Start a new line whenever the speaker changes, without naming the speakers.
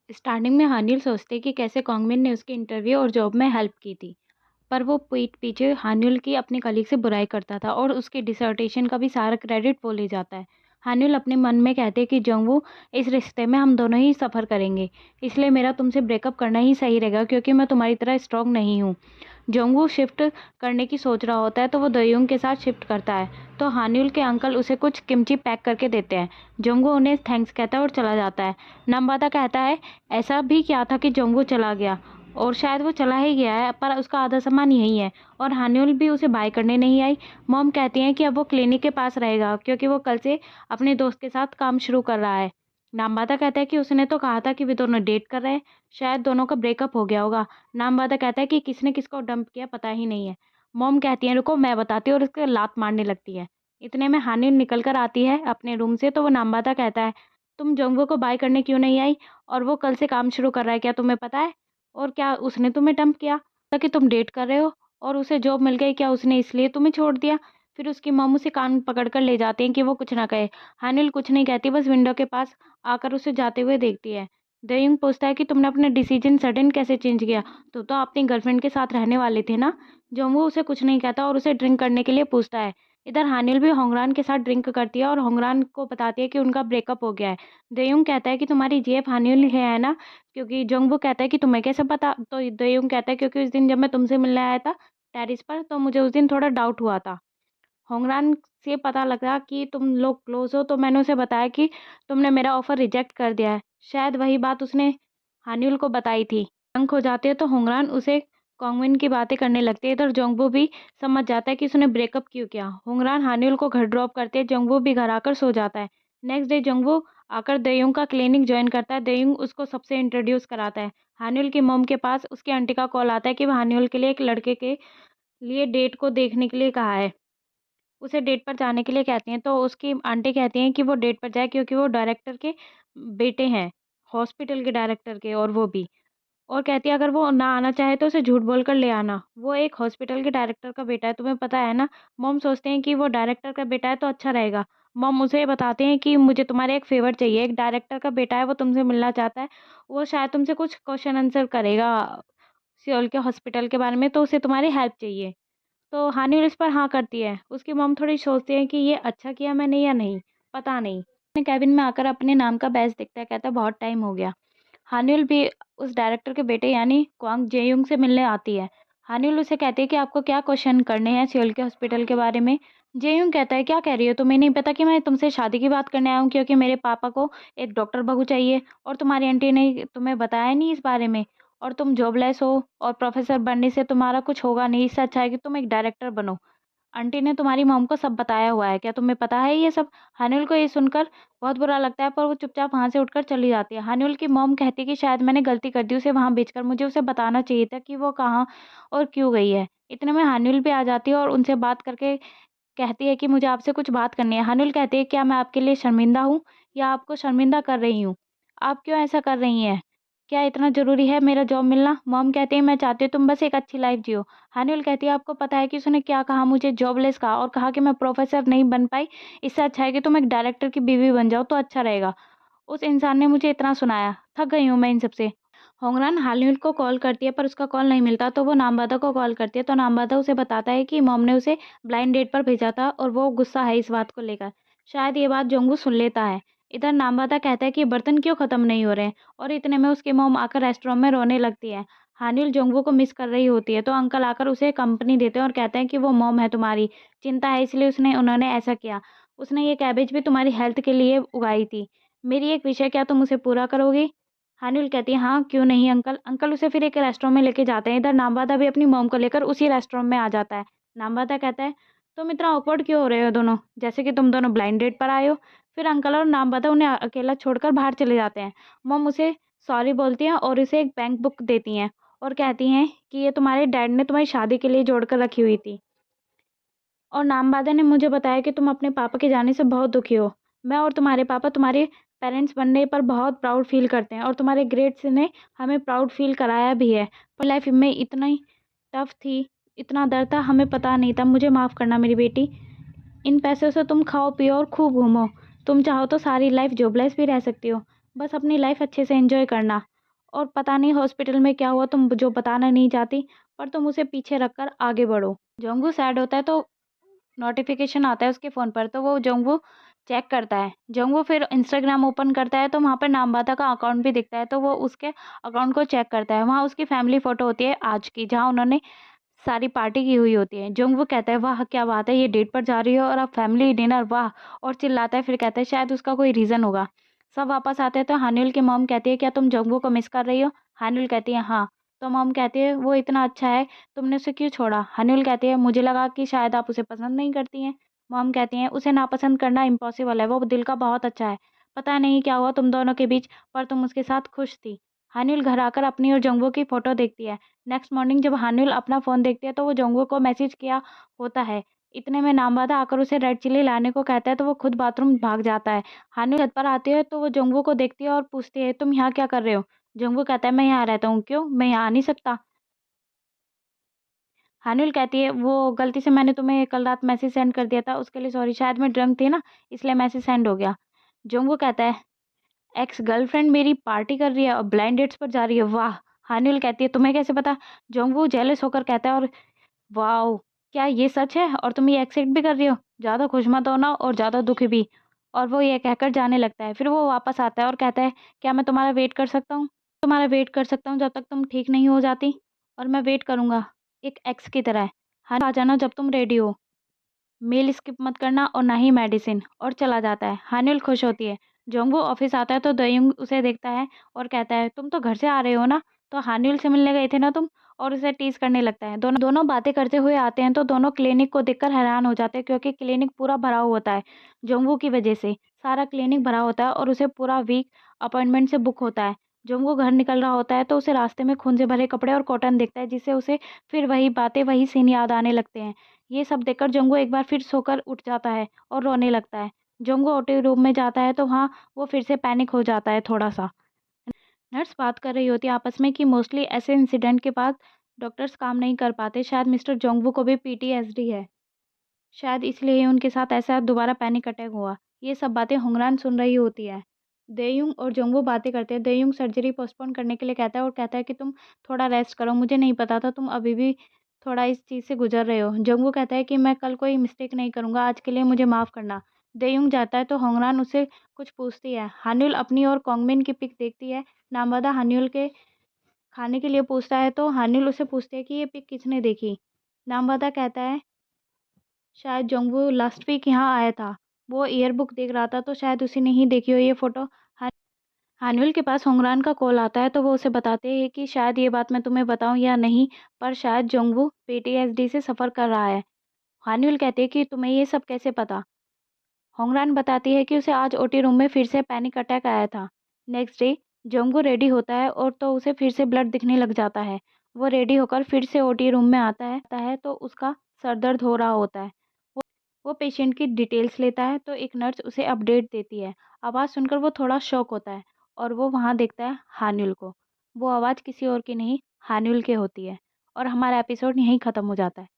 Starting में हानिल सोचते कि कैसे कॉन्गमिन ने उसके इंटरव्यू और जॉब में हेल्प की थी। पर वो पीठ पीछे हानिल की अपने कलीग से बुराई करता था और उसके डिसर्टेशन का भी सारा क्रेडिट वो ले जाता है। हानिल अपने मन में कहते हैं कि जंगवू, इस रिश्ते में हम दोनों ही सफ़र करेंगे, इसलिए मेरा तुमसे ब्रेकअप करना ही सही रहेगा क्योंकि मैं तुम्हारी तरह स्ट्रॉन्ग नहीं हूँ। जोंगवू शिफ्ट करने की सोच रहा होता है तो वो दयोंग के साथ शिफ्ट करता है। तो हानिल के अंकल उसे कुछ किमची पैक करके देते हैं। जोंगवू उन्हें थैंक्स कहता है और चला जाता है। नम्बाता कहता है ऐसा भी क्या था कि जोंगवू चला गया, और शायद वो चला ही गया है पर उसका आधा सामान यही है और हानिल भी उसे बाय करने नहीं आई। मॉम कहती हैं कि अब वो क्लिनिक के पास रहेगा क्योंकि वो कल से अपने दोस्त के साथ काम शुरू कर रहा है। नामबाता कहता है कि उसने तो कहा था कि वे दोनों डेट कर रहे हैं, शायद दोनों का ब्रेकअप हो गया होगा। नामबाता कहता है कि किसने किसको डंप किया पता ही नहीं है। मॉम कहती है रुको मैं बताती हूँ, और उसके लात मारने लगती है। इतने में हानिल निकल कर आती है अपने रूम से तो वो नामबाता कहता है तुम जंगवू को बाय करने क्यों नहीं आई, और वो कल से काम शुरू कर रहा है क्या तुम्हें पता है, और क्या उसने तुम्हें डंप किया ताकि तुम डेट कर रहे हो, और उसे जॉब मिल गई क्या उसने इसलिए तुम्हें छोड़ दिया। फिर उसकी मॉम उसे कान पकड़ कर ले जाते हैं कि वो कुछ ना कहे। हानिल कुछ नहीं कहती, बस विंडो के पास आकर उसे जाते हुए देखती है। दयुंग पूछता है कि तुमने अपना डिसीजन सडन कैसे चेंज किया, तो अपनी गर्लफ्रेंड के साथ रहने वाले थे ना। जोंगवू उसे कुछ नहीं कहता और उसे ड्रिंक करने के लिए पूछता है। इधर हानिल भी होंगरान के साथ ड्रिंक करती है और होंगरान को बताती है कि उनका ब्रेकअप हो गया है। दयुंग कहता है कि तुम्हारी जीएफ हानिल है ना, क्योंकि जोंगवू कहता है कि तुम्हें कैसे पता, तो दयुंग कहता है क्योंकि उस दिन जब मैं तुमसे मिलने आया था टेरिस पर तो मुझे उस दिन थोड़ा डाउट हुआ था। होंगरान से पता लगा कि तुम लोग क्लोज हो तो मैंने उसे बताया कि तुमने मेरा ऑफर रिजेक्ट कर दिया है। शायद वही बात उसने हानिल को बताई थी। अंक हो जाते हैं तो होंगरान उसे कॉन्गविन की बातें करने लगते हैं। इधर जोंगबू भी समझ जाता है कि उसने ब्रेकअप क्यों किया। होंगरान हानिल को घर ड्रॉप करते हैं, जोंगबू भी घर आकर सो जाता है। नेक्स्ट डे जोंगबू आकर दयुंग का क्लिनिक ज्वाइन करता है। दयुंग उसको सबसे इंट्रोड्यूस कराता है। हानिल की मॉम के पास उसकी आंटी का कॉल आता है कि वह हानिल के लिए एक लड़के के लिए डेट को देखने के लिए कहा है, उसे डेट पर जाने के लिए कहती हैं। तो उसकी आंटी कहती हैं कि वो डेट पर जाए क्योंकि वो डायरेक्टर के बेटे हैं, हॉस्पिटल के डायरेक्टर के, और वो भी, और कहती है अगर वो ना आना चाहे तो उसे झूठ बोलकर ले आना, वो एक हॉस्पिटल के डायरेक्टर का बेटा है, तुम्हें पता है ना। मॉम सोचते हैं कि वो डायरेक्टर का बेटा है तो अच्छा रहेगा। मॉम उसे बताते हैं कि मुझे तुम्हारे एक फेवर चाहिए, एक डायरेक्टर का बेटा है वो तुमसे मिलना चाहता है, वो शायद तुमसे कुछ क्वेश्चन आंसर करेगा सियोल के हॉस्पिटल के बारे में, तो उसे तुम्हारी हेल्प चाहिए। तो हानिल इस पर हाँ करती है। उसकी मॉम थोड़ी सोचती है कि ये अच्छा किया मैंने या नहीं, पता नहीं। अपने कैबिन में आकर अपने नाम का बैज दिखता है, कहता है बहुत टाइम हो गया। हानिल भी उस डायरेक्टर के बेटे यानी क्वांग जेयुंग से मिलने आती है। हानिल उसे कहती है कि आपको क्या क्वेश्चन करने हैं सियोल के हॉस्पिटल के बारे में। जेयुंग कहता है क्या कह रही हो, तुम्हें नहीं पता कि मैं तुमसे शादी की बात करने आया हूँ क्योंकि मेरे पापा को एक डॉक्टर बहू चाहिए, और तुम्हारी आंटी ने तुम्हें बताया नहीं इस बारे में, और तुम जॉबलेस हो और प्रोफेसर बनने से तुम्हारा कुछ होगा नहीं, इससे अच्छा है कि तुम एक डायरेक्टर बनो। आंटी ने तुम्हारी मॉम को सब बताया हुआ है, क्या तुम्हें पता है ये सब। हानिल को ये सुनकर बहुत बुरा लगता है पर वो चुपचाप वहाँ से उठकर चली जाती है। हानिल की मॉम कहती है कि शायद मैंने गलती कर दी उसे वहाँ भेजकर, मुझे उसे बताना चाहिए था कि वो कहाँ और क्यों गई है। इतने में हानिल भी आ जाती है और उनसे बात करके कहती है कि मुझे आपसे कुछ बात करनी है। हानिल कहती है क्या मैं आपके लिए शर्मिंदा हूँ या आपको शर्मिंदा कर रही हूँ, आप क्यों ऐसा कर रही हैं, क्या इतना ज़रूरी है मेरा जॉब मिलना। मॉम कहती है मैं चाहती हूँ तुम बस एक अच्छी लाइफ जियो। हानिल कहती है आपको पता है कि उसने क्या कहा, मुझे जॉबलेस कहा और कहा कि मैं प्रोफेसर नहीं बन पाई, इससे अच्छा है कि तुम एक डायरेक्टर की बीवी बन जाओ तो अच्छा रहेगा। उस इंसान ने मुझे इतना सुनाया, थक गई हूँ मैं इन सबसे। होंगरान हानिल को कॉल करती है पर उसका कॉल नहीं मिलता तो वो नामबादा को कॉल करती है, तो नामबादा उसे बताता है कि मॉम ने उसे ब्लाइंड डेट पर भेजा था और वो गुस्सा है इस बात को लेकर। शायद ये बात जोंगू सुन लेता है। इधर नामबादा कहता है कि बर्तन क्यों ख़त्म नहीं हो रहे हैं, और इतने में उसकी मॉम आकर रेस्टोरेंट में रोने लगती है। हानिल जोंगू को मिस कर रही होती है तो अंकल आकर उसे कंपनी देते हैं और कहते हैं कि वो मॉम है तुम्हारी, चिंता है इसलिए उन्होंने ऐसा किया, उसने ये कैबेज भी तुम्हारी हेल्थ के लिए उगाई थी। मेरी एक विश है, क्या तुम उसे पूरा करोगी। हानिल कहती है हाँ क्यों नहीं अंकल। अंकल उसे फिर एक रेस्टोरेंट में लेके जाते हैं। इधर नामबादा भी अपनी मॉम को लेकर उसी रेस्टोरेंट में आ जाता है। नामबादा कहता है तुम इतना ऑकवर्ड क्यों हो रहे हो दोनों, जैसे कि तुम दोनों ब्लाइंड डेट पर आए हो। फिर अंकल और नामबादा उन्हें अकेला छोड़कर बाहर चले जाते हैं। मॉम उसे सॉरी बोलती हैं और उसे एक बैंक बुक देती हैं और कहती हैं कि ये तुम्हारे डैड ने तुम्हारी शादी के लिए जोड़ कर रखी हुई थी, और नामबादा ने मुझे बताया कि तुम अपने पापा के जाने से बहुत दुखी हो। मैं और तुम्हारे पापा तुम्हारे पेरेंट्स बनने पर बहुत प्राउड फील करते हैं और तुम्हारे ग्रेड्स ने हमें प्राउड फील कराया भी है, पर लाइफ में इतना ही टफ थी, इतना दर्द था, हमें पता नहीं था। मुझे माफ़ करना मेरी बेटी। इन पैसों से तुम खाओ पियो और खूब घूमो। तुम चाहो तो सारी लाइफ जॉबलेस भी रह सकती हो, बस अपनी लाइफ अच्छे से एंजॉय करना। और पता नहीं हॉस्पिटल में क्या हुआ, तुम जो बताना नहीं चाहती, पर तुम उसे पीछे रखकर आगे बढ़ो। जोंगवू सैड होता है तो नोटिफिकेशन आता है उसके फ़ोन पर, तो वो जोंगवू चेक करता है। जोंगवू फिर इंस्टाग्राम ओपन करता है तो वहाँ पर नामबाता का अकाउंट भी दिखता है, तो वो उसके अकाउंट को चेक करता है। वहाँ उसकी फैमिली फ़ोटो होती है आज की, जहाँ उन्होंने सारी पार्टी की हुई होती है। जोंगवू कहता है, वाह क्या बात है, ये डेट पर जा रही हो और अब फैमिली डिनर, वाह, और चिल्लाता है। फिर कहता है शायद उसका कोई रीज़न होगा। सब वापस आते हैं तो हान्युल की मॉम कहती है, क्या तुम जोंगवू को मिस कर रही हो? हान्युल कहती है हाँ। तो मॉम कहती है, वो इतना अच्छा है, तुमने उसे क्यों छोड़ा? हान्युल कहती है, मुझे लगा कि शायद आप उसे पसंद नहीं करती हैं। मॉम कहती हैं, उसे नापसंद करना इम्पॉसिबल है, वो दिल का बहुत अच्छा है। पता नहीं क्या हुआ तुम दोनों के बीच, पर तुम उसके साथ खुश थी। हान्युल घर आकर अपनी और जोंगवू की फ़ोटो देखती है। नेक्स्ट मॉर्निंग जब हान्युल अपना फ़ोन देखती है तो वो जोंगवू को मैसेज किया होता है। इतने में नामवादा आकर उसे रेड चिल्ली लाने को कहता है तो वो खुद बाथरूम भाग जाता है। हान्युल छत पर आती है तो वो जोंगवू को देखती है और पूछती है, तुम यहाँ क्या कर रहे हो? जोंगवू कहता है, मैं यहाँ रहता हूँ। क्यों? मैं यहाँ आ नहीं सकता? हान्युल कहती है, वो गलती से मैंने तुम्हें कल रात मैसेज सेंड कर दिया था, उसके लिए सॉरी, शायद मैं ड्रंक थी ना, इसलिए मैसेज सेंड हो गया। जोंगवू कहता है, एक्स गर्लफ्रेंड मेरी पार्टी कर रही है और ब्लाइंड डेट्स पर जा रही है, वाह। हान्युल कहती है, तुम्हें कैसे पता? जोंगवू जेलस होकर कहता है, और वाओ! क्या ये सच है? और तुम ये एक्सेप्ट भी कर रही हो? ज़्यादा खुश मत होना और ज़्यादा दुखी भी। और वो ये कहकर जाने लगता है। फिर वो वापस आता है और कहता है, क्या मैं तुम्हारा वेट कर सकता हूँ? तुम्हारा वेट कर सकता हूँ जब तक तुम ठीक नहीं हो जाती, और मैं वेट करूँगा, एक एक्स की तरह। हाँ, आ जाना जब तुम रेडी हो। मील स्किप मत करना और ना ही मेडिसिन, और चला जाता है। हानिल खुश होती है। जोंगवू ऑफिस आता है तो दयुंग उसे देखता है और कहता है, तुम तो घर से आ रहे हो ना, तो हानिल से मिलने गए थे ना तुम? और उसे टीज करने लगता है। दोनों दोनों बातें करते हुए आते हैं तो दोनों क्लिनिक को देखकर हैरान हो जाते हैं, क्योंकि क्लिनिक पूरा भरा हुआ होता है। जोंगवू की वजह से सारा क्लिनिक भरा होता है और उसे पूरा वीक अपॉइंटमेंट से बुक होता है। जोंगवू घर निकल रहा होता है तो उसे रास्ते में खून से भरे कपड़े और कॉटन दिखता है, जिससे उसे फिर वही बातें, वही सीन याद आने लगते हैं। ये सब देखकर जोंगू एक बार फिर सोकर उठ जाता है और रोने लगता है। जोंगू ओटी रूम में जाता है तो वहाँ वो फिर से पैनिक हो जाता है थोड़ा सा। नर्स बात कर रही होती है आपस में कि मोस्टली ऐसे इंसिडेंट के बाद डॉक्टर्स काम नहीं कर पाते, शायद मिस्टर जोंगवू को भी पीटीएसडी है, शायद इसलिए उनके साथ ऐसा दोबारा पैनिक अटैक हुआ। ये सब बातें हुंगरान सुन रही होती है। देयुंग और जोंगवू बातें करते हैं। देयुंग सर्जरी पोस्टपोन करने के लिए कहता है और कहता है कि तुम थोड़ा रेस्ट करो, मुझे नहीं पता था तुम अभी भी थोड़ा इस चीज़ से गुजर रहे हो। जोंगवू कहता है कि मैं कल कोई मिस्टेक नहीं करूँगा, आज के लिए मुझे माफ़ करना। देयुंग जाता है तो होंगरान उससे कुछ पूछती है। हान्युल अपनी और कोंगमिन की पिक देखती है। नामवादा हान्युल के खाने के लिए पूछता है तो हान्युल उससे पूछती है कि ये पिक किसने देखी। नामवादा कहता है, शायद जोंगवू लास्ट वीक यहाँ आया था, वो ईयरबुक देख रहा था तो शायद उसी ने ही देखी हो ये फ़ोटो। हान्युल के पास होंगरान का कॉल आता है तो वो उसे बताते हैं कि शायद ये बात मैं तुम्हें बताऊं या नहीं, पर शायद जोंगवू पीटीएसडी से सफ़र कर रहा है। हान्युल कहते हैं कि तुम्हें ये सब कैसे पता? होंगरान बताती है कि उसे आज ओटी रूम में फिर से पैनिक अटैक आया था। नेक्स्ट डे जोंगू रेडी होता है और तो उसे फिर से ब्लड दिखने लग जाता है। वो रेडी होकर फिर से ओटी रूम में आता है तो उसका सर दर्द हो रहा होता है। वो पेशेंट की डिटेल्स लेता है तो एक नर्स उसे अपडेट देती है। आवाज़ सुनकर वो थोड़ा शॉक होता है और वो वहाँ देखता है हान्युल को। वो आवाज़ किसी और की नहीं, हान्युल की होती है। और हमारा एपिसोड यहीं ख़त्म हो जाता है।